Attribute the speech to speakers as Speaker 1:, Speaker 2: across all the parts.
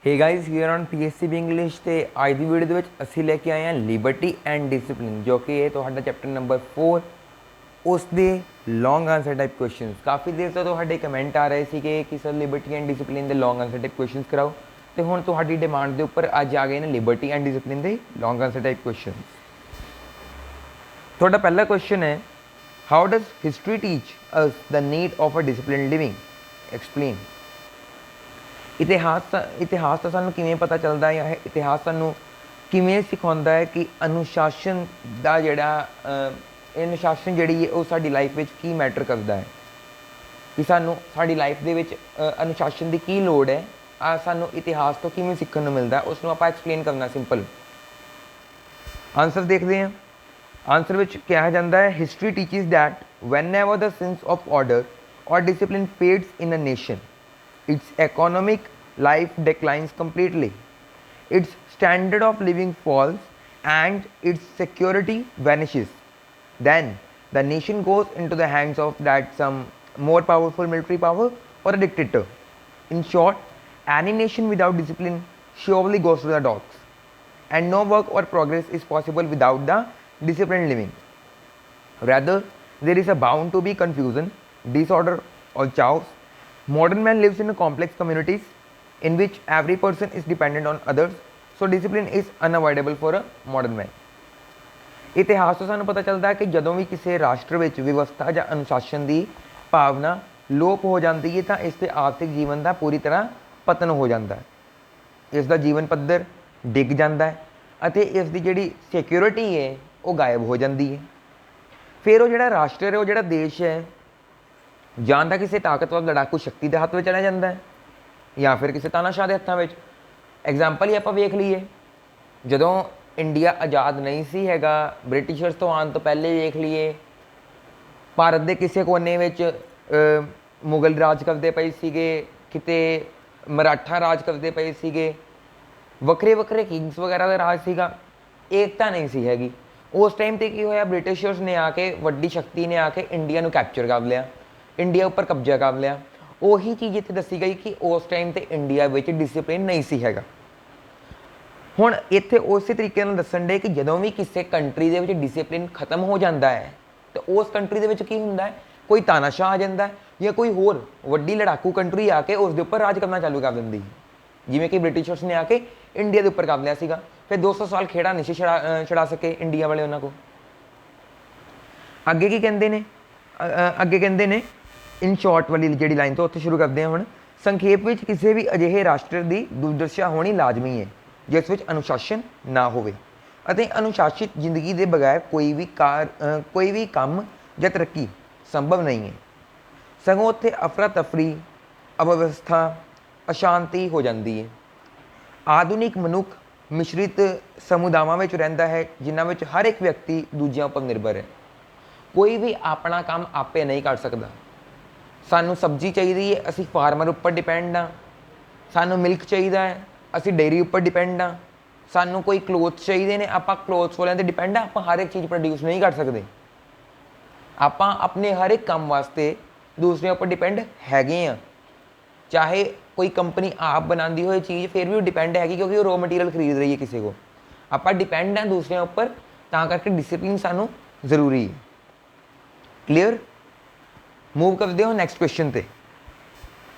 Speaker 1: Hey guys here on PSCB English ਤੇ ਅੱਜ ਦੀ video ਦੇ ਵਿੱਚ ਅਸੀਂ ਲੈ ਕੇ ਆਏ ਹਾਂ ਲਿਬਰਟੀ ਐਂਡ ਡਿਸਪਲਿਨ ਜੋ ਕਿ ਇਹ ਤੁਹਾਡਾ ਚੈਪਟਰ ਨੰਬਰ 4 ਉਸ ਦੇ ਲੌਂਗ ਆਨਸਰ ਟਾਈਪ ਕੁਐਸਚਨਸ। ਕਾਫੀ ਦੇਰ ਤੋਂ ਤੁਹਾਡੇ ਕਮੈਂਟ ਆ ਰਹੇ ਸੀਗੇ ਕਿ ਸਰ ਲਿਬਰਟੀ ਐਂਡ ਡਿਸਪਲਿਨ ਦੇ ਲੌਂਗ ਆਨਸਰ ਟਾਈਪ ਕੁਐਸਚਨਸ ਕਰਾਓ, ਤੇ ਹੁਣ ਤੁਹਾਡੀ ਡਿਮਾਂਡ ਦੇ ਉੱਪਰ ਅੱਜ ਆ ਗਏ ਨੇ ਲਿਬਰਟੀ ਐਂਡ ਡਿਸਪਲਿਨ ਦੇ ਲੌਂਗ ਆਨਸਰ ਟਾਈਪ ਕੁਐਸਚਨਸ। ਤੁਹਾਡਾ ਪਹਿਲਾ ਕੁਐਸਚਨ ਹੈ, how does history teach us the need of a discipline living, explain. ਇਤਿਹਾਸ ਤਾਂ ਸਾਨੂੰ ਕਿਵੇਂ ਪਤਾ ਚੱਲਦਾ ਹੈ, ਇਤਿਹਾਸ ਸਾਨੂੰ ਕਿਵੇਂ ਸਿਖਾਉਂਦਾ ਹੈ ਕਿ ਅਨੁਸ਼ਾਸਨ ਦਾ ਜਿਹੜਾ ਅਨੁਸ਼ਾਸਨ ਜਿਹੜੀ ਹੈ ਉਹ ਸਾਡੀ ਲਾਈਫ ਵਿੱਚ ਕੀ ਮੈਟਰ ਕਰਦਾ ਹੈ, ਕਿ ਸਾਨੂੰ ਸਾਡੀ ਲਾਈਫ ਦੇ ਵਿੱਚ ਅਨੁਸ਼ਾਸਨ ਦੀ ਕੀ ਲੋੜ ਹੈ, ਸਾਨੂੰ ਇਤਿਹਾਸ ਤੋਂ ਕਿਵੇਂ ਸਿੱਖਣ ਨੂੰ ਮਿਲਦਾ, ਉਸ ਨੂੰ ਆਪਾਂ ਐਕਸਪਲੇਨ ਕਰਨਾ ਸਿੰਪਲ। ਆਨਸਰ ਦੇਖਦੇ ਹਾਂ। ਆਨਸਰ ਵਿੱਚ ਕਿਹਾ ਜਾਂਦਾ ਹੈ, history teaches that whenever the sense of order or discipline fades in a nation, its economic life declines completely, its standard of living falls, and its security vanishes. Then the nation goes into the hands of that some more powerful military power or a dictator. In short, any nation without discipline surely goes to the dogs, and no work or progress is possible without the disciplined living. Rather, there is a bound to be confusion, disorder, or chaos. Modern man lives in a complex communities in which every person is dependent on others, so discipline is unavoidable for a modern man. ਇਤਿਹਾਸ ਤੋਂ ਸਾਨੂੰ ਪਤਾ ਚੱਲਦਾ ਹੈ ਕਿ ਜਦੋਂ ਵੀ ਕਿਸੇ ਰਾਸ਼ਟਰ ਵਿੱਚ ਵਿਵਸਥਾ ਜਾਂ ਅਨੁਸ਼ਾਸਨ ਦੀ ਭਾਵਨਾ ਲੋਪ ਹੋ ਜਾਂਦੀ ਹੈ ਤਾਂ ਇਸ ਦੇ ਆਰਥਿਕ ਜੀਵਨ ਦਾ ਪੂਰੀ ਤਰ੍ਹਾਂ ਪਤਨ ਹੋ ਜਾਂਦਾ ਹੈ, ਇਸ ਦਾ ਜੀਵਨ ਪੱਧਰ ਡਿੱਗ ਜਾਂਦਾ ਹੈ ਅਤੇ ਇਸ ਦੀ ਜਿਹੜੀ ਸਿਕਿਉਰਿਟੀ ਹੈ ਉਹ ਗਾਇਬ ਹੋ ਜਾਂਦੀ ਹੈ। ਫਿਰ ਉਹ ਜਿਹੜਾ ਰਾਸ਼ਟਰ ਹੈ, ਉਹ ਜਿਹੜਾ ਦੇਸ਼ ਹੈ, ਜਾਂ ਤਾਂ ਕਿਸੇ ਤਾਕਤਵਰ ਲੜਾਕੂ ਸ਼ਕਤੀ ਦੇ ਹੱਥ ਵਿੱਚ ਚਲਾ ਜਾਂਦਾ ਹੈ ਜਾਂ ਫਿਰ ਕਿਸੇ ਤਾਨਾਸ਼ਾਹ ਦੇ ਹੱਥਾਂ ਵਿੱਚ। ਐਗਜ਼ਾਮਪਲ ਹੀ ਆਪਾਂ ਵੇਖ ਲਈਏ, ਜਦੋਂ ਇੰਡੀਆ ਆਜ਼ਾਦ ਨਹੀਂ ਸੀ ਹੈਗਾ, ਬ੍ਰਿਟਿਸ਼ਰਸ ਤੋਂ ਆਉਣ ਤੋਂ ਪਹਿਲੇ ਵੇਖ ਲਈਏ, ਭਾਰਤ ਦੇ ਕਿਸੇ ਕੋਨੇ ਵਿੱਚ ਮੁਗਲ ਰਾਜ ਕਰਦੇ ਪਏ ਸੀਗੇ, ਕਿਤੇ ਮਰਾਠਾ ਰਾਜ ਕਰਦੇ ਪਏ ਸੀਗੇ, ਵੱਖਰੇ ਵੱਖਰੇ ਕਿੰਗਸ ਵਗੈਰਾ ਦਾ ਰਾਜ ਸੀਗਾ, ਏਕਤਾ ਨਹੀਂ ਸੀ ਹੈਗੀ। ਉਸ ਟਾਈਮ 'ਤੇ ਕੀ ਹੋਇਆ, ਬ੍ਰਿਟਿਸ਼ਰਸ ਨੇ ਆ ਕੇ, ਵੱਡੀ ਸ਼ਕਤੀ ਨੇ ਆ ਕੇ ਇੰਡੀਆ ਨੂੰ ਕੈਪਚਰ ਕਰ ਲਿਆ, ਇੰਡੀਆ ਉੱਪਰ ਕਬਜ਼ਾ ਕਰ ਲਿਆ। ਉਹੀ ਚੀਜ਼ ਇੱਥੇ ਦੱਸੀ ਗਈ ਕਿ ਉਸ ਟਾਈਮ 'ਤੇ ਇੰਡੀਆ ਵਿੱਚ ਡਿਸਿਪਲਿਨ ਨਹੀਂ ਸੀ ਹੈਗਾ। ਹੁਣ ਇੱਥੇ ਉਸੇ ਤਰੀਕੇ ਨਾਲ ਦੱਸਣ ਦੇ ਕਿ ਜਦੋਂ ਵੀ ਕਿਸੇ ਕੰਟਰੀ ਦੇ ਵਿੱਚ ਡਿਸਿਪਲਿਨ ਖਤਮ ਹੋ ਜਾਂਦਾ ਹੈ ਤਾਂ ਉਸ ਕੰਟਰੀ ਦੇ ਵਿੱਚ ਕੀ ਹੁੰਦਾ ਹੈ, ਕੋਈ ਤਾਨਾਸ਼ਾਹ ਆ ਜਾਂਦਾ ਜਾਂ ਕੋਈ ਹੋਰ ਵੱਡੀ ਲੜਾਕੂ ਕੰਟਰੀ ਆ ਕੇ ਉਸ ਦੇ ਉੱਪਰ ਰਾਜ ਕਰਨਾ ਚਾਲੂ ਕਰ ਦਿੰਦੀ, ਜਿਵੇਂ ਕਿ ਬ੍ਰਿਟਿਸ਼ਰਸ ਨੇ ਆ ਕੇ ਇੰਡੀਆ ਦੇ ਉੱਪਰ ਕਰ ਲਿਆ ਸੀਗਾ। ਫਿਰ 200 ਸਾਲ ਖੇੜਾ ਨਹੀਂ ਸੀ ਛੜਾ ਸਕੇ ਇੰਡੀਆ ਵਾਲੇ ਉਹਨਾਂ ਕੋਲ। ਅੱਗੇ ਕੀ ਕਹਿੰਦੇ ਨੇ, ਅੱਗੇ ਕਹਿੰਦੇ ਨੇ ਇਨ ਸ਼ਾਰਟ ਵਾਲੀ ਜਿਹੜੀ ਲਾਈਨ ਤੋਂ ਉੱਥੇ ਸ਼ੁਰੂ ਕਰਦੇ ਹਾਂ ਹੁਣ। ਸੰਖੇਪ ਵਿੱਚ ਕਿਸੇ ਵੀ ਅਜਿਹੇ ਰਾਸ਼ਟਰ ਦੀ ਦੁਰਦਸ਼ਾ ਹੋਣੀ ਲਾਜ਼ਮੀ ਹੈ ਜਿਸ ਵਿੱਚ ਅਨੁਸ਼ਾਸਨ ਨਾ ਹੋਵੇ, ਅਤੇ ਅਨੁਸ਼ਾਸਿਤ ਜ਼ਿੰਦਗੀ ਦੇ ਬਗੈਰ ਕੋਈ ਵੀ ਕੰਮ ਜਾਂ ਤਰੱਕੀ ਸੰਭਵ ਨਹੀਂ ਹੈ। ਸਗੋਂ ਉੱਥੇ ਅਫਰਾ ਤਫਰੀ, ਅਵਿਵਸਥਾ, ਅਸ਼ਾਂਤੀ ਹੋ ਜਾਂਦੀ ਹੈ। ਆਧੁਨਿਕ ਮਨੁੱਖ ਮਿਸ਼ਰਿਤ ਸਮੁਦਾਵਾਂ ਵਿੱਚ ਰਹਿੰਦਾ ਹੈ ਜਿਨ੍ਹਾਂ ਵਿੱਚ ਹਰ ਇੱਕ ਵਿਅਕਤੀ ਦੂਜਿਆਂ ਉੱਪਰ ਨਿਰਭਰ ਹੈ। ਕੋਈ ਵੀ ਆਪਣਾ ਕੰਮ ਆਪੇ ਨਹੀਂ ਕਰ ਸਕਦਾ। ਸਾਨੂੰ ਸਬਜ਼ੀ ਚਾਹੀਦੀ ਹੈ, ਅਸੀਂ ਫਾਰਮਰ ਉੱਪਰ ਡਿਪੈਂਡ ਹਾਂ। ਸਾਨੂੰ ਮਿਲਕ ਚਾਹੀਦਾ ਹੈ, ਅਸੀਂ ਡੇਅਰੀ ਉੱਪਰ ਡਿਪੈਂਡ ਹਾਂ। ਸਾਨੂੰ ਕੋਈ ਕਲੋਥਸ ਚਾਹੀਦੇ ਨੇ, ਆਪਾਂ ਕਲੋਥਸ ਵਾਲਿਆਂ 'ਤੇ ਡਿਪੈਂਡ ਹਾਂ। ਆਪਾਂ ਹਰ ਇੱਕ ਚੀਜ਼ ਪ੍ਰੋਡਿਊਸ ਨਹੀਂ ਕਰ ਸਕਦੇ। ਆਪਾਂ ਆਪਣੇ ਹਰ ਇੱਕ ਕੰਮ ਵਾਸਤੇ ਦੂਸਰਿਆਂ ਉੱਪਰ ਡਿਪੈਂਡ ਹੈਗੇ ਹਾਂ। ਚਾਹੇ ਕੋਈ ਕੰਪਨੀ ਆਪ ਬਣਾਉਂਦੀ ਹੋਏ ਚੀਜ਼, ਫਿਰ ਵੀ ਉਹ ਡਿਪੈਂਡ ਹੈਗੀ ਕਿਉਂਕਿ ਉਹ ਰੋ ਮਟੀਰੀਅਲ ਖਰੀਦ ਰਹੀ ਹੈ ਕਿਸੇ ਕੋਲ। ਆਪਾਂ ਡਿਪੈਂਡ ਹਾਂ ਦੂਸਰਿਆਂ ਉੱਪਰ, ਤਾਂ ਕਰਕੇ ਡਿਸਿਪਲਿਨ ਸਾਨੂੰ ਜ਼ਰੂਰੀ ਹੈ। ਕਲੀਅਰ। ਮੂਵ ਕਰਦੇ ਹੋ ਨੈਕਸਟ ਕੁਐਸਚਨ ਤੇ।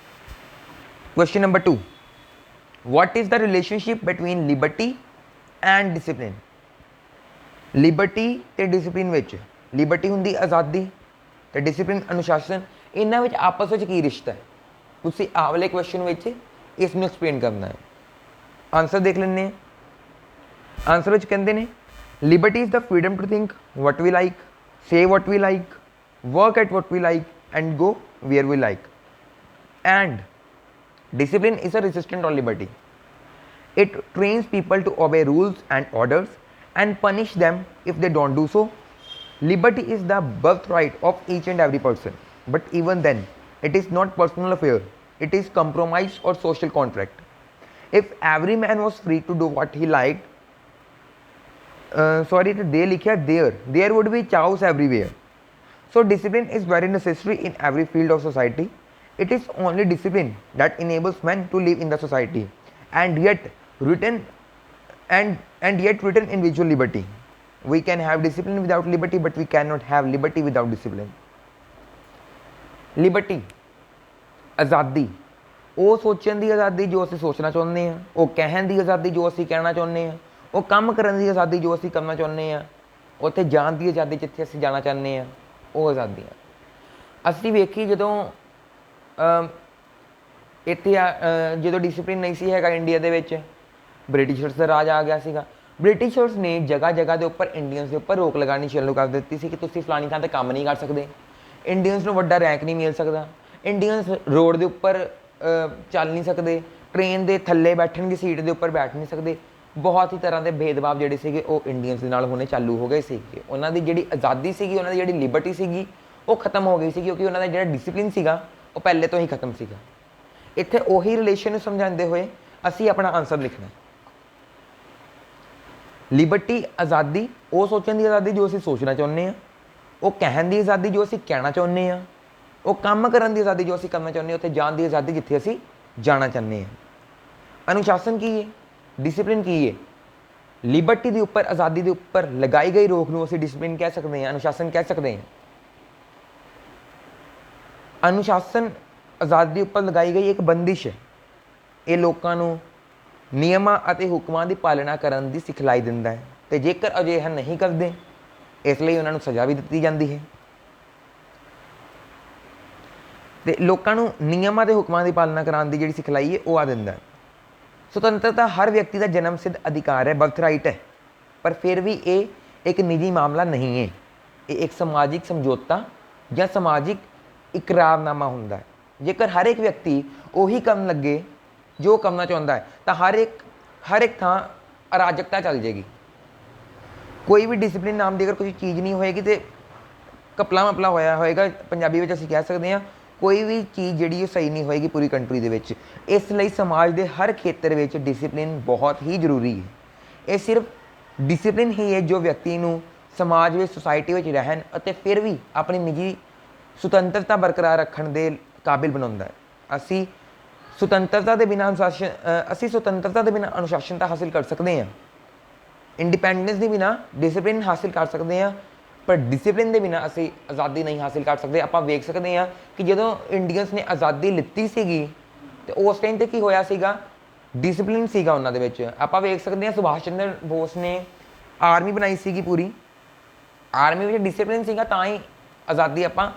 Speaker 1: Question number 2, what is the relationship between liberty and discipline? Liberty ਤੇ ਡਿਸਿਪਲਿਨ ਵਿੱਚ, ਲਿਬਰਟੀ ਹੁੰਦੀ ਆਜ਼ਾਦੀ ਤੇ ਡਿਸਿਪਲਿਨ ਅਨੁਸ਼ਾਸਨ, ਇਹਨਾਂ ਵਿੱਚ ਆਪਸ ਵਿੱਚ ਕੀ ਰਿਸ਼ਤਾ ਹੈ? ਤੁਸੀਂ ਆਹ ਵਾਲੇ ਕੁਐਸਚਨ ਵਿੱਚ ਇਸ ਨੂੰ ਐਕਸਪਲੇਨ ਕਰਨਾ ਹੈ। ਆਨਸਰ ਦੇਖ ਲੈਂਦੇ ਹਾਂ। ਆਨਸਰ ਵਿੱਚ ਕਹਿੰਦੇ ਨੇ, liberty is the freedom to think what we like, say what we like, work at what we like, and go where we like. And discipline is a resistance on liberty. It trains people to obey rules and orders and punish them if they don't do so. Liberty is the birthright of each and every person, but even then it is not personal affair. It is compromise or social contract. If every man was free to do what he liked, there would be chaos everywhere. So discipline is very necessary in every field of society. It is only discipline that enables men to live in the society and yet written and yet written individual liberty. We can have discipline without liberty, but we cannot have liberty without discipline. Liberty, ਆਜ਼ਾਦੀ, ਉਹ ਸੋਚਣ ਦੀ ਆਜ਼ਾਦੀ ਜੋ ਅਸੀਂ ਸੋਚਣਾ ਚਾਹੁੰਦੇ ਹਾਂ, ਉਹ ਕਹਿਣ ਦੀ ਆਜ਼ਾਦੀ ਜੋ ਅਸੀਂ ਕਹਿਣਾ ਚਾਹੁੰਦੇ ਹਾਂ, ਉਹ ਕੰਮ ਕਰਨ ਦੀ ਆਜ਼ਾਦੀ ਜੋ ਅਸੀਂ ਕਰਨਾ ਚਾਹੁੰਦੇ ਹਾਂ, ਉੱਥੇ ਜਾਣ ਦੀ ਆਜ਼ਾਦੀ ਜਿੱਥੇ ਅਸੀਂ ਜਾਣਾ ਚਾਹੁੰਦੇ ਹਾਂ, ਉਹ ਆਜ਼ਾਦੀਆਂ। ਅਸੀਂ ਵੇਖੀ ਜਦੋਂ ਇੱਥੇ ਜਦੋਂ ਡਿਸਿਪਲਿਨ ਨਹੀਂ ਸੀ ਹੈਗਾ ਇੰਡੀਆ ਦੇ ਵਿੱਚ, ਬ੍ਰਿਟਿਸ਼ਰਸ ਦਾ ਰਾਜ ਆ ਗਿਆ ਸੀਗਾ। ਬ੍ਰਿਟਿਸ਼ਰਸ ਨੇ ਜਗ੍ਹਾ ਜਗ੍ਹਾ ਦੇ ਉੱਪਰ ਇੰਡੀਅਨਸ ਦੇ ਉੱਪਰ ਰੋਕ ਲਗਾਉਣੀ ਸ਼ੁਰੂ ਕਰ ਦਿੱਤੀ ਸੀ ਕਿ ਤੁਸੀਂ ਫਲਾਣੀ ਥਾਂ 'ਤੇ ਕੰਮ ਨਹੀਂ ਕਰ ਸਕਦੇ, ਇੰਡੀਅਨਸ ਨੂੰ ਵੱਡਾ ਰੈਂਕ ਨਹੀਂ ਮਿਲ ਸਕਦਾ, ਇੰਡੀਅਨਸ ਰੋਡ ਦੇ ਉੱਪਰ ਚੱਲ ਨਹੀਂ ਸਕਦੇ, ਟ੍ਰੇਨ ਦੇ ਥੱਲੇ ਬੈਠਣਗੇ, ਸੀਟ ਦੇ ਉੱਪਰ ਬੈਠ ਨਹੀਂ ਸਕਦੇ। ਬਹੁਤ ਹੀ ਤਰ੍ਹਾਂ ਦੇ ਭੇਦਭਾਵ ਜਿਹੜੇ ਸੀਗੇ ਉਹ ਇੰਡੀਅਨਸ ਦੇ ਨਾਲ ਹੋਣੇ ਚਾਲੂ ਹੋ ਗਏ ਸੀਗੇ। ਉਹਨਾਂ ਦੀ ਜਿਹੜੀ ਆਜ਼ਾਦੀ ਸੀਗੀ, ਉਹਨਾਂ ਦੀ ਜਿਹੜੀ ਲਿਬਰਟੀ ਸੀਗੀ, ਉਹ ਖਤਮ ਹੋ ਗਈ ਸੀ, ਕਿਉਂਕਿ ਉਹਨਾਂ ਦਾ ਜਿਹੜਾ ਡਿਸਿਪਲਿਨ ਸੀਗਾ ਉਹ ਪਹਿਲੇ ਤੋਂ ਹੀ ਖਤਮ ਸੀਗਾ। ਇੱਥੇ ਉਹੀ ਰਿਲੇਸ਼ਨ ਨੂੰ ਸਮਝਾਉਂਦੇ ਹੋਏ ਅਸੀਂ ਆਪਣਾ ਆਨਸਰ ਲਿਖਣਾ। ਲਿਬਰਟੀ, ਆਜ਼ਾਦੀ, ਉਹ ਸੋਚਣ ਦੀ ਆਜ਼ਾਦੀ ਜੋ ਅਸੀਂ ਸੋਚਣਾ ਚਾਹੁੰਦੇ ਹਾਂ, ਉਹ ਕਹਿਣ ਦੀ ਆਜ਼ਾਦੀ ਜੋ ਅਸੀਂ ਕਹਿਣਾ ਚਾਹੁੰਦੇ ਹਾਂ, ਉਹ ਕੰਮ ਕਰਨ ਦੀ ਆਜ਼ਾਦੀ ਜੋ ਅਸੀਂ ਕਰਨਾ ਚਾਹੁੰਦੇ ਹਾਂ, ਉੱਥੇ ਜਾਣ ਦੀ ਆਜ਼ਾਦੀ ਜਿੱਥੇ ਅਸੀਂ ਜਾਣਾ ਚਾਹੁੰਦੇ ਹਾਂ। ਅਨੁਸ਼ਾਸਨ ਕੀ ਹੈ? ਡਿਸਿਪਲਿਨ ਕੀ ਹੈ? ਲਿਬਰਟੀ ਦੇ ਉੱਪਰ, ਆਜ਼ਾਦੀ ਦੇ ਉੱਪਰ ਲਗਾਈ ਗਈ ਰੋਕ ਨੂੰ ਅਸੀਂ ਡਿਸਿਪਲਿਨ ਕਹਿ ਸਕਦੇ ਹਾਂ, ਅਨੁਸ਼ਾਸਨ ਕਹਿ ਸਕਦੇ ਹਾਂ। ਅਨੁਸ਼ਾਸਨ ਆਜ਼ਾਦੀ ਉੱਪਰ ਲਗਾਈ ਗਈ ਇੱਕ ਬੰਦਿਸ਼ ਹੈ। ਇਹ ਲੋਕਾਂ ਨੂੰ ਨਿਯਮਾਂ ਅਤੇ ਹੁਕਮਾਂ ਦੀ ਪਾਲਣਾ ਕਰਨ ਦੀ ਸਿਖਲਾਈ ਦਿੰਦਾ ਹੈ, ਅਤੇ ਜੇਕਰ ਅਜਿਹਾ ਨਹੀਂ ਕਰਦੇ ਇਸ ਲਈ ਉਹਨਾਂ ਨੂੰ ਸਜ਼ਾ ਵੀ ਦਿੱਤੀ ਜਾਂਦੀ ਹੈ। ਅਤੇ ਲੋਕਾਂ ਨੂੰ ਨਿਯਮਾਂ ਅਤੇ ਹੁਕਮਾਂ ਦੀ ਪਾਲਣਾ ਕਰਾਉਣ ਦੀ ਜਿਹੜੀ ਸਿਖਲਾਈ ਹੈ ਉਹ ਆ ਦਿੰਦਾ ਹੈ। ਸੁਤੰਤਰਤਾ ਹਰ ਵਿਅਕਤੀ ਦਾ ਜਨਮ ਸਿੱਧ ਅਧਿਕਾਰ ਹੈ, ਬਰਥ ਰਾਈਟ ਹੈ, ਪਰ ਫਿਰ ਵੀ ਇਹ ਇੱਕ ਨਿੱਜੀ ਮਾਮਲਾ ਨਹੀਂ ਹੈ। ਇਹ ਇੱਕ ਸਮਾਜਿਕ ਸਮਝੌਤਾ ਜਾਂ ਸਮਾਜਿਕ ਇਕਰਾਰਨਾਮਾ ਹੁੰਦਾ ਹੈ। ਜੇਕਰ ਹਰ ਇੱਕ ਵਿਅਕਤੀ ਉਹੀ ਕਰਨ ਲੱਗੇ ਜੋ ਕਰਨਾ ਚਾਹੁੰਦਾ ਹੈ ਤਾਂ ਹਰ ਇੱਕ ਥਾਂ ਅਰਾਜਕਤਾ ਚੱਲ ਜਾਏਗੀ। ਕੋਈ ਵੀ ਡਿਸਿਪਲਿਨ ਨਾਮ ਦੀ ਅਗਰ ਕੋਈ ਚੀਜ਼ ਨਹੀਂ ਹੋਏਗੀ ਤਾਂ ਕਪਲਾ ਮਪਲਾ ਹੋਇਆ ਹੋਏਗਾ, ਪੰਜਾਬੀ ਵਿੱਚ ਅਸੀਂ ਕਹਿ ਸਕਦੇ ਹਾਂ। ਕੋਈ ਵੀ ਚੀਜ਼ ਜਿਹੜੀ ਉਹ ਸਹੀ ਨਹੀਂ ਹੋਏਗੀ ਪੂਰੀ ਕੰਟਰੀ ਦੇ ਵਿੱਚ। ਇਸ ਲਈ ਸਮਾਜ ਦੇ ਹਰ ਖੇਤਰ ਵਿੱਚ ਡਿਸਿਪਲਿਨ ਬਹੁਤ ਹੀ ਜ਼ਰੂਰੀ ਹੈ। ਇਹ ਸਿਰਫ ਡਿਸਿਪਲਿਨ ਹੀ ਹੈ ਜੋ ਵਿਅਕਤੀ ਨੂੰ ਸਮਾਜ ਵਿੱਚ, ਸੁਸਾਇਟੀ ਵਿੱਚ ਰਹਿਣ ਅਤੇ ਫਿਰ ਵੀ ਆਪਣੀ ਨਿੱਜੀ ਸੁਤੰਤਰਤਾ ਬਰਕਰਾਰ ਰੱਖਣ ਦੇ ਕਾਬਿਲ ਬਣਾਉਂਦਾ ਹੈ। ਅਸੀਂ ਸੁਤੰਤਰਤਾ ਦੇ ਬਿਨਾਂ ਅਨੁਸ਼ਾਸਨਤਾ ਹਾਸਿਲ ਕਰ ਸਕਦੇ ਹਾਂ। ਇੰਡੀਪੈਂਡੈਂਸ ਦੇ ਬਿਨਾਂ ਡਿਸਿਪਲਿਨ ਹਾਸਿਲ ਕਰ ਸਕਦੇ ਹਾਂ, ਪਰ ਡਿਸਿਪਲਿਨ ਦੇ ਬਿਨਾਂ ਅਸੀਂ ਆਜ਼ਾਦੀ ਨਹੀਂ ਹਾਸਿਲ ਕਰ ਸਕਦੇ। ਆਪਾਂ ਵੇਖ ਸਕਦੇ ਹਾਂ ਕਿ ਜਦੋਂ ਇੰਡੀਅਨਸ ਨੇ ਆਜ਼ਾਦੀ ਲਿੱਤੀ ਸੀਗੀ ਅਤੇ ਉਸ ਟਾਈਮ 'ਤੇ ਕੀ ਹੋਇਆ ਸੀਗਾ, ਡਿਸਿਪਲਿਨ ਸੀਗਾ ਉਹਨਾਂ ਦੇ ਵਿੱਚ। ਆਪਾਂ ਵੇਖ ਸਕਦੇ ਹਾਂ ਸੁਭਾਸ਼ ਚੰਦਰ ਬੋਸ ਨੇ ਆਰਮੀ ਬਣਾਈ ਸੀਗੀ ਪੂਰੀ, ਆਰਮੀ ਵਿੱਚ ਡਿਸਿਪਲਿਨ ਸੀਗਾ ਤਾਂ ਹੀ ਆਜ਼ਾਦੀ ਆਪਾਂ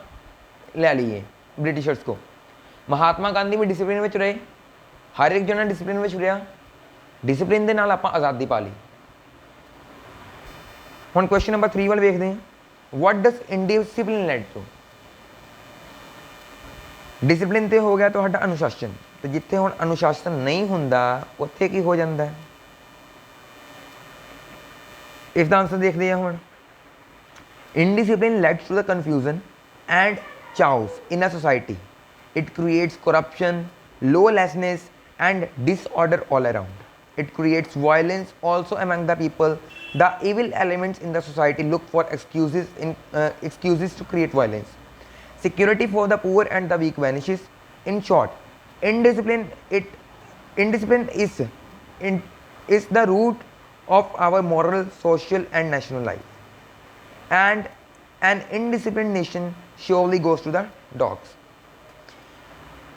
Speaker 1: ਲੈ ਲਈਏ ਬ੍ਰਿਟਿਸ਼ਰਸ ਕੋ। ਮਹਾਤਮਾ ਗਾਂਧੀ ਵੀ ਡਿਸਿਪਲਿਨ ਵਿੱਚ ਰਹੇ, ਹਰ ਇੱਕ ਜਣਾ ਡਿਸਿਪਲਿਨ ਵਿੱਚ ਰਿਹਾ, ਡਿਸਿਪਲਿਨ ਦੇ ਨਾਲ ਆਪਾਂ ਆਜ਼ਾਦੀ ਪਾ ਲਈ। ਹੁਣ ਕੁਐਸਚਨ ਨੰਬਰ 3 ਵੱਲ ਵੇਖਦੇ ਹਾਂ। What does indiscipline lead to? Discipline ਤੇ ਹੋ ਗਿਆ ਤੁਹਾਡਾ ਅਨੁਸ਼ਾਸਨ, ਤੇ ਜਿੱਥੇ ਹੁਣ ਅਨੁਸ਼ਾਸਨ ਨਹੀਂ ਹੁੰਦਾ ਉੱਥੇ ਕੀ ਹੋ ਜਾਂਦਾ ਹੈ? ਇਸ ਦਾ ਆਨਸਰ ਦੇਖਦੇ ਹਾਂ ਹੁਣ। Indiscipline leads to the confusion and chaos in a society. It creates corruption, lawlessness and disorder all around. It creates violence also among the people. The evil elements in the society look for excuses to create violence. Security for the poor and the weak vanishes. In short, indiscipline is the root of our moral, social and national life. And an indisciplined nation surely goes to the dogs.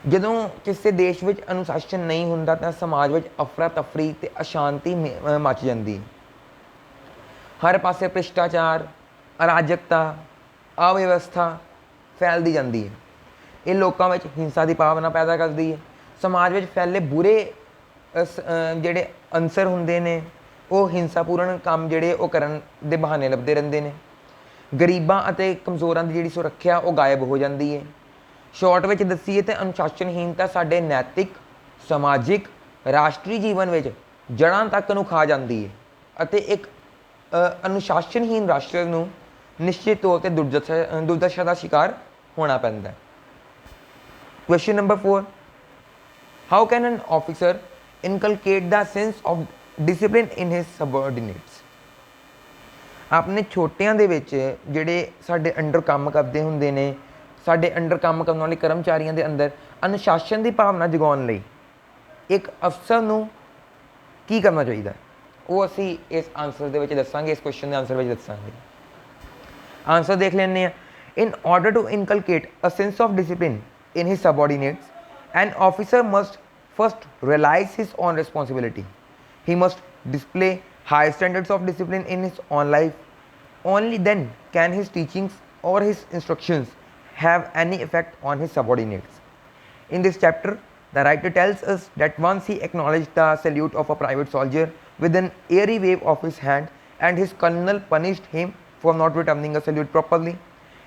Speaker 1: ਜਦੋਂ ਕਿਸੇ ਦੇਸ਼ ਵਿੱਚ ਅਨੁਸ਼ਾਸਨ ਨਹੀਂ ਹੁੰਦਾ ਤਾਂ ਸਮਾਜ ਵਿੱਚ ਅਫਰਾ ਤਫਰੀ ਅਤੇ ਅਸ਼ਾਂਤੀ ਮੱਚ ਜਾਂਦੀ ਹੈ। ਹਰ ਪਾਸੇ ਭ੍ਰਿਸ਼ਟਾਚਾਰ, ਅਰਾਜਕਤਾ, ਅਵਿਵਸਥਾ ਫੈਲਦੀ ਜਾਂਦੀ ਹੈ। ਇਹ ਲੋਕਾਂ ਵਿੱਚ ਹਿੰਸਾ ਦੀ ਭਾਵਨਾ ਪੈਦਾ ਕਰਦੀ ਹੈ। ਸਮਾਜ ਵਿੱਚ ਫੈਲੇ ਬੁਰੇ ਜਿਹੜੇ ਅੰਸਰ ਹੁੰਦੇ ਨੇ ਉਹ ਹਿੰਸਾਪੂਰਨ ਕੰਮ ਜਿਹੜੇ ਉਹ ਕਰਨ ਦੇ ਬਹਾਨੇ ਲੱਭਦੇ ਰਹਿੰਦੇ ਨੇ। ਗਰੀਬਾਂ ਅਤੇ ਕਮਜ਼ੋਰਾਂ ਦੀ ਜਿਹੜੀ ਸੁਰੱਖਿਆ ਉਹ ਗਾਇਬ ਹੋ ਜਾਂਦੀ ਹੈ। ਸ਼ਾਰਟ ਵਿੱਚ ਦੱਸੀਏ ਤਾਂ ਅਨੁਸ਼ਾਸਨਹੀਨਤਾ ਸਾਡੇ ਨੈਤਿਕ, ਸਮਾਜਿਕ, ਰਾਸ਼ਟਰੀ ਜੀਵਨ ਵਿੱਚ ਜੜ੍ਹਾਂ ਤੱਕ ਨੂੰ ਖਾ ਜਾਂਦੀ ਹੈ ਅਤੇ ਇੱਕ ਅਨੁਸ਼ਾਸਨਹੀਨ ਰਾਸ਼ਟਰ ਨੂੰ ਨਿਸ਼ਚਿਤ ਤੌਰ 'ਤੇ ਦੁਰਦਸ਼ਾ ਦਾ ਸ਼ਿਕਾਰ ਹੋਣਾ ਪੈਂਦਾ ਹੈ। Question number 4, how can an officer inculcate the sense of discipline in his subordinates? ਆਪਣੇ ਛੋਟਿਆਂ ਦੇ ਵਿੱਚ ਜਿਹੜੇ ਸਾਡੇ ਅੰਡਰ ਕੰਮ ਕਰਦੇ ਹੁੰਦੇ ਨੇ, ਸਾਡੇ ਅੰਡਰ ਕੰਮ ਕਰਨ ਵਾਲੇ ਕਰਮਚਾਰੀਆਂ ਦੇ ਅੰਦਰ ਅਨੁਸ਼ਾਸਨ ਦੀ ਭਾਵਨਾ ਜਗਾਉਣ ਲਈ ਇੱਕ ਅਫਸਰ ਨੂੰ ਕੀ ਕਰਨਾ ਚਾਹੀਦਾ, ਉਹ ਅਸੀਂ ਇਸ ਆਨਸਰ ਦੇ ਵਿੱਚ ਦੱਸਾਂਗੇ, ਇਸ ਕੁਐਸਚਨ ਦੇ ਆਨਸਰ ਵਿੱਚ ਦੱਸਾਂਗੇ। ਆਨਸਰ ਦੇਖ ਲੈਂਦੇ ਹਾਂ। In order to inculcate a sense of discipline in his subordinates, an officer must first realize his own responsibility. He must display high standards of discipline in his own life. Only then can his teachings or his instructions have any effect on his subordinates. In this chapter, the writer tells us that once he acknowledged the salute of a private soldier with an airy wave of his hand, and his colonel punished him for not returning a salute properly.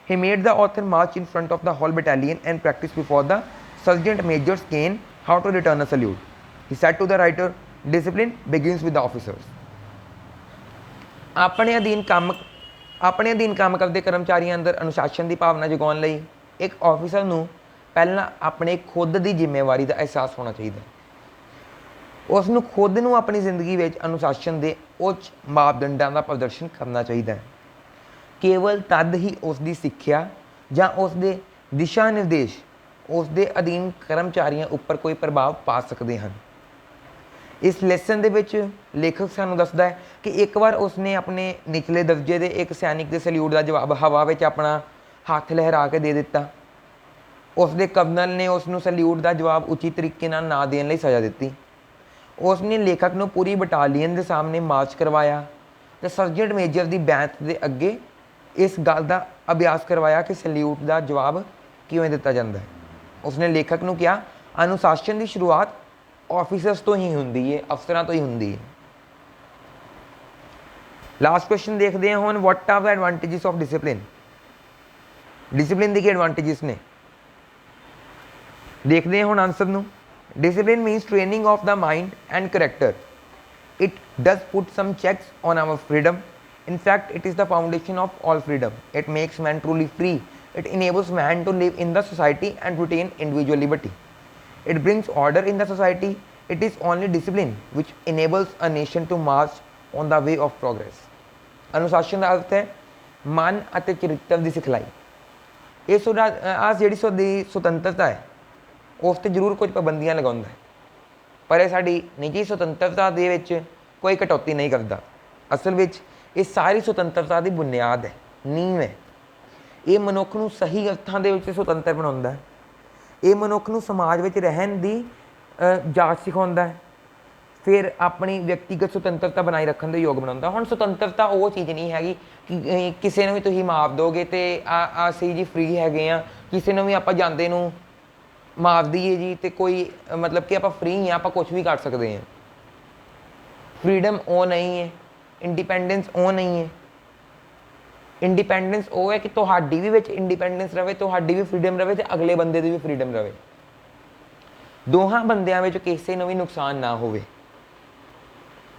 Speaker 1: He made the author march in front of the whole battalion and practice before the sergeant major's cane how to return a salute. He said to the writer, discipline begins with the officers. ਆਪਣੇ ਅਧੀਨ ਕੰਮ ਕਰਦੇ ਕਰਮਚਾਰੀਆਂ ਅੰਦਰ ਅਨੁਸ਼ਾਸਨ ਦੀ ਭਾਵਨਾ ਜਗਾਉਣ ਲਈ ਇੱਕ ਆਫੀਸਰ ਨੂੰ ਪਹਿਲਾਂ ਆਪਣੇ ਖੁਦ ਦੀ ਜ਼ਿੰਮੇਵਾਰੀ ਦਾ ਅਹਿਸਾਸ ਹੋਣਾ ਚਾਹੀਦਾ। ਉਸ ਨੂੰ ਖੁਦ ਨੂੰ ਆਪਣੀ ਜ਼ਿੰਦਗੀ ਵਿੱਚ ਅਨੁਸ਼ਾਸਨ ਦੇ ਉੱਚ ਮਾਪਦੰਡਾਂ ਦਾ ਪ੍ਰਦਰਸ਼ਨ ਕਰਨਾ ਚਾਹੀਦਾ ਹੈ। ਕੇਵਲ ਤਦ ਹੀ ਉਸ ਦੀ ਸਿੱਖਿਆ ਜਾਂ ਉਸ ਦੇ ਦਿਸ਼ਾ ਨਿਰਦੇਸ਼ ਉਸ ਦੇ ਅਧੀਨ ਕਰਮਚਾਰੀਆਂ ਉੱਪਰ ਕੋਈ ਪ੍ਰਭਾਵ ਪਾ ਸਕਦੇ ਹਨ। ਇਸ ਲੈਸਨ ਦੇ ਵਿੱਚ ਲੇਖਕ ਸਾਨੂੰ ਦੱਸਦਾ ਹੈ ਕਿ ਇੱਕ ਵਾਰ ਉਸਨੇ ਆਪਣੇ ਨਿਚਲੇ ਦਰਜੇ ਦੇ ਇੱਕ ਸੈਨਿਕ ਦੇ ਸਲੂਟ ਦਾ ਜਵਾਬ ਹਵਾ ਵਿੱਚ ਆਪਣਾ ਹੱਥ ਲਹਿਰਾ ਕੇ ਦੇ ਦਿੱਤਾ। ਉਸ ਦੇ ਕਰਨਲ ਨੇ ਉਸ ਨੂੰ ਸਲੂਟ ਦਾ ਜਵਾਬ ਉਚਿਤ ਤਰੀਕੇ ਨਾਲ ਨਾ ਦੇਣ ਲਈ ਸਜ਼ਾ ਦਿੱਤੀ। ਉਸ ਨੇ ਲੇਖਕ ਨੂੰ ਪੂਰੀ ਬਟਾਲੀਅਨ ਦੇ ਸਾਹਮਣੇ ਮਾਰਚ ਕਰਵਾਇਆ ਤੇ ਸਰਜੈਂਟ ਮੇਜਰ ਦੀ ਬੈਂਚ ਦੇ ਅੱਗੇ ਇਸ ਗੱਲ ਦਾ ਅਭਿਆਸ ਕਰਵਾਇਆ ਕਿ ਸਲੂਟ ਦਾ ਜਵਾਬ ਕਿਵੇਂ ਦਿੱਤਾ ਜਾਂਦਾ ਹੈ। ਉਸਨੇ ਲੇਖਕ ਨੂੰ ਕਿਹਾ, ਅਨੁਸ਼ਾਸਨ ਦੀ ਸ਼ੁਰੂਆਤ ਆਫਿਸਰਸ ਤੋਂ ਹੀ ਹੁੰਦੀ ਹੈ, ਅਫਸਰਾਂ ਤੋਂ ਹੀ ਹੁੰਦੀ ਹੈ। ਲਾਸਟ ਕੁਐਸਚਨ ਦੇਖਦੇ ਹਾਂ ਹੁਣ, what are the advantages of discipline. Discipline ਦੇ ਕੀ ਐਡਵਾਂਟੇਜਸ ਨੇ, ਦੇਖਦੇ ਹਾਂ ਹੁਣ ਆਨਸਰ ਨੂੰ। Discipline means training of the mind and character. It does put some checks on our freedom. In fact, it is the foundation of all freedom. It makes man truly free. It enables man to live in the society and retain individual liberty. It brings order in the society. It is only discipline which enables a nation to march on the way of progress. ਅਨੁਸ਼ਾਸਨ ਦਾ ਅਰਥ ਹੈ ਮਨ ਅਤੇ ਚਰਿੱਤਰ ਦੀ ਸਿਖਲਾਈ। ਇਹ ਜਿਹੜੀ ਸੁਤੰਤਰਤਾ ਹੈ ਉਸ 'ਤੇ ਜ਼ਰੂਰ ਕੁਝ ਪਾਬੰਦੀਆਂ ਲਗਾਉਂਦਾ ਹੈ, ਪਰ ਇਹ ਸਾਡੀ ਨਿੱਜੀ ਸੁਤੰਤਰਤਾ ਦੇ ਵਿੱਚ ਕੋਈ ਕਟੌਤੀ ਨਹੀਂ ਕਰਦਾ। ਅਸਲ ਵਿੱਚ ਇਹ ਸਾਰੀ ਸੁਤੰਤਰਤਾ ਦੀ ਬੁਨਿਆਦ ਹੈ, ਨੀਂਹ ਹੈ। ਇਹ ਮਨੁੱਖ ਨੂੰ ਸਹੀ ਅਰਥਾਂ ਦੇ ਵਿੱਚ ਸੁਤੰਤਰ ਬਣਾਉਂਦਾ ਹੈ। ਇਹ ਮਨੁੱਖ ਨੂੰ ਸਮਾਜ ਵਿੱਚ ਰਹਿਣ ਦੀ ਜਾਚ ਸਿਖਾਉਂਦਾ ਹੈ, ਫਿਰ ਆਪਣੀ ਵਿਅਕਤੀਗਤ ਸੁਤੰਤਰਤਾ ਬਣਾਈ ਰੱਖਣ ਦੇ ਯੋਗ ਬਣਾਉਂਦਾ। ਹੁਣ ਸੁਤੰਤਰਤਾ ਉਹ ਚੀਜ਼ ਨਹੀਂ ਹੈਗੀ ਕਿ ਕਿਸੇ ਨੂੰ ਵੀ ਤੁਸੀਂ ਮਾਫ ਦੋਗੇ ਅਤੇ ਅਸੀਂ ਜੀ ਫਰੀ ਹੈਗੇ ਹਾਂ, ਕਿਸੇ ਨੂੰ ਵੀ ਆਪਾਂ ਜਾਂਦੇ ਨੂੰ ਮਾਫ ਦਈਏ ਜੀ ਅਤੇ ਕੋਈ ਮਤਲਬ ਕਿ ਆਪਾਂ ਫਰੀ ਹਾਂ, ਆਪਾਂ ਕੁਛ ਵੀ ਕਰ ਸਕਦੇ ਹਾਂ। ਫਰੀਡਮ ਉਹ ਨਹੀਂ ਹੈ, ਇੰਡੀਪੈਂਡੈਂਸ ਉਹ ਨਹੀਂ ਹੈ। ਇੰਡੀਪੈਂਡੈਂਸ ਉਹ ਹੈ ਕਿ ਤੁਹਾਡੀ ਵੀ ਵਿੱਚ ਇੰਡੀਪੈਂਡੈਂਸ ਰਹੇ, ਤੁਹਾਡੀ ਵੀ ਫਰੀਡਮ ਰਹੇ ਅਤੇ ਅਗਲੇ ਬੰਦੇ ਦੀ ਵੀ ਫਰੀਡਮ ਰਹੇ। ਦੋਹਾਂ ਬੰਦਿਆਂ ਵਿੱਚ ਕਿਸੇ ਨੂੰ ਵੀ ਨੁਕਸਾਨ ਨਾ ਹੋਵੇ,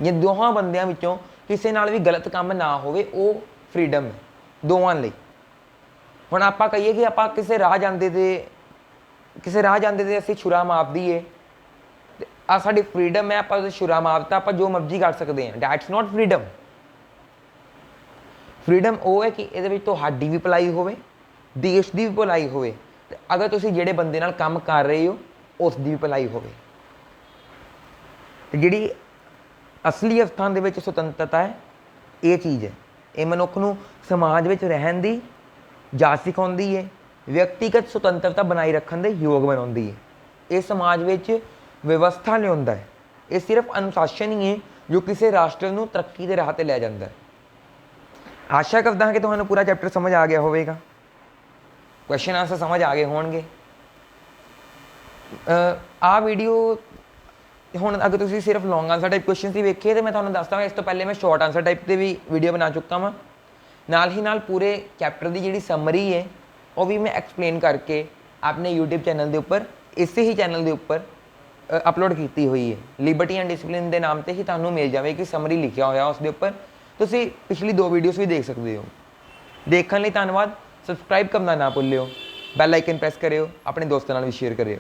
Speaker 1: ਜਾਂ ਦੋਹਾਂ ਬੰਦਿਆਂ ਵਿੱਚੋਂ ਕਿਸੇ ਨਾਲ ਵੀ ਗਲਤ ਕੰਮ ਨਾ ਹੋਵੇ, ਉਹ ਫਰੀਡਮ ਹੈ ਦੋਵਾਂ ਲਈ। ਹੁਣ ਆਪਾਂ ਕਹੀਏ ਕਿ ਆਪਾਂ ਕਿਸੇ ਰਾਹ ਜਾਂਦੇ ਤੇ ਅਸੀਂ ਛੁਰਾ ਮਾਪ ਦਈਏ, ਆ ਸਾਡੀ ਫਰੀਡਮ ਹੈ, ਆਪਾਂ ਉਹਦੇ ਛੁਰਾ ਮਾਪਤਾ, ਆਪਾਂ ਜੋ ਮਰਜ਼ੀ ਕਰ ਸਕਦੇ ਹਾਂ। That's not freedom. ਫਰੀਡਮ ਉਹ ਹੈ ਕਿ ਇਹਦੇ ਵਿੱਚ ਤੁਹਾਡੀ ਵੀ ਭਲਾਈ ਹੋਵੇ, ਦੇਸ਼ ਦੀ ਵੀ ਭਲਾਈ ਹੋਵੇ, ਅਤੇ ਅਗਰ ਤੁਸੀਂ ਜਿਹੜੇ ਬੰਦੇ ਨਾਲ ਕੰਮ ਕਰ ਰਹੇ ਹੋ ਉਸ ਦੀ ਵੀ ਭਲਾਈ ਹੋਵੇ। ਅਤੇ ਜਿਹੜੀ ਅਸਲੀ ਅਰਥਾਂ ਦੇ ਵਿੱਚ ਸੁਤੰਤਰਤਾ ਹੈ, ਇਹ ਚੀਜ਼ ਹੈ। ਇਹ ਮਨੁੱਖ ਨੂੰ ਸਮਾਜ ਵਿੱਚ ਰਹਿਣ ਦੀ ਜਾਚ ਸਿਖਾਉਂਦੀ ਹੈ, ਵਿਅਕਤੀਗਤ ਸੁਤੰਤਰਤਾ ਬਣਾਈ ਰੱਖਣ ਦੇ ਯੋਗ ਬਣਾਉਂਦੀ ਹੈ। ਇਹ ਸਮਾਜ ਵਿੱਚ ਵਿਵਸਥਾ ਲਿਆਉਂਦਾ ਹੈ। ਇਹ ਸਿਰਫ ਅਨੁਸ਼ਾਸਨ ਹੀ ਹੈ ਜੋ ਕਿਸੇ ਰਾਸ਼ਟਰ ਨੂੰ ਤਰੱਕੀ ਦੇ ਰਾਹ 'ਤੇ ਲੈ ਜਾਂਦਾ ਹੈ। ਆਸ਼ਾ ਕਰਦਾ ਹਾਂ ਕਿ ਤੁਹਾਨੂੰ ਪੂਰਾ ਚੈਪਟਰ ਸਮਝ ਆ ਗਿਆ ਹੋਵੇਗਾ, ਕੁਐਸਚਨ ਆਨਸਰ ਸਮਝ ਆ ਗਏ ਹੋਣਗੇ। ਆਹ ਵੀਡੀਓ ਹੁਣ ਅਗਰ ਤੁਸੀਂ ਸਿਰਫ ਲੌਂਗ ਆਨਸਰ ਟਾਈਪ ਕੁਐਸਚਨਸ ਹੀ ਵੇਖੇ ਤਾਂ ਮੈਂ ਤੁਹਾਨੂੰ ਦੱਸਦਾ, ਇਸ ਤੋਂ ਪਹਿਲੇ ਮੈਂ ਸ਼ਾਰਟ ਆਨਸਰ ਟਾਈਪ 'ਤੇ ਵੀ ਵੀਡੀਓ ਬਣਾ ਚੁੱਕਾ ਵਾਂ। ਨਾਲ ਹੀ ਨਾਲ ਪੂਰੇ ਚੈਪਟਰ ਦੀ ਜਿਹੜੀ ਸਮਰੀ ਹੈ ਉਹ ਵੀ ਮੈਂ ਐਕਸਪਲੇਨ ਕਰਕੇ ਆਪਣੇ YouTube ਚੈਨਲ ਦੇ ਉੱਪਰ, ਇਸੇ ਹੀ ਚੈਨਲ ਦੇ ਉੱਪਰ ਅਪਲੋਡ ਕੀਤੀ ਹੋਈ ਹੈ। ਲਿਬਰਟੀ ਐਂਡ ਡਿਸਿਪਲਿਨ ਦੇ ਨਾਮ 'ਤੇ ਹੀ ਤੁਹਾਨੂੰ ਮਿਲ ਜਾਵੇਗੀ ਸਮਰੀ ਲਿਖਿਆ ਹੋਇਆ ਉਸ ਦੇ ਉੱਪਰ। ਤੁਸੀਂ ਪਿਛਲੀ 2 ਵੀਡੀਓਜ਼ ਵੀ ਦੇਖ ਸਕਦੇ ਹੋ। ਦੇਖਣ ਲਈ ਧੰਨਵਾਦ। ਸਬਸਕ੍ਰਾਈਬ ਕਰਨਾ ਨਾ ਭੁੱਲਿਓ, ਬੈਲ ਆਈਕਨ ਪ੍ਰੈਸ ਕਰਿਓ, ਆਪਣੇ ਦੋਸਤਾਂ ਨਾਲ ਵੀ ਸ਼ੇਅਰ ਕਰਿਓ।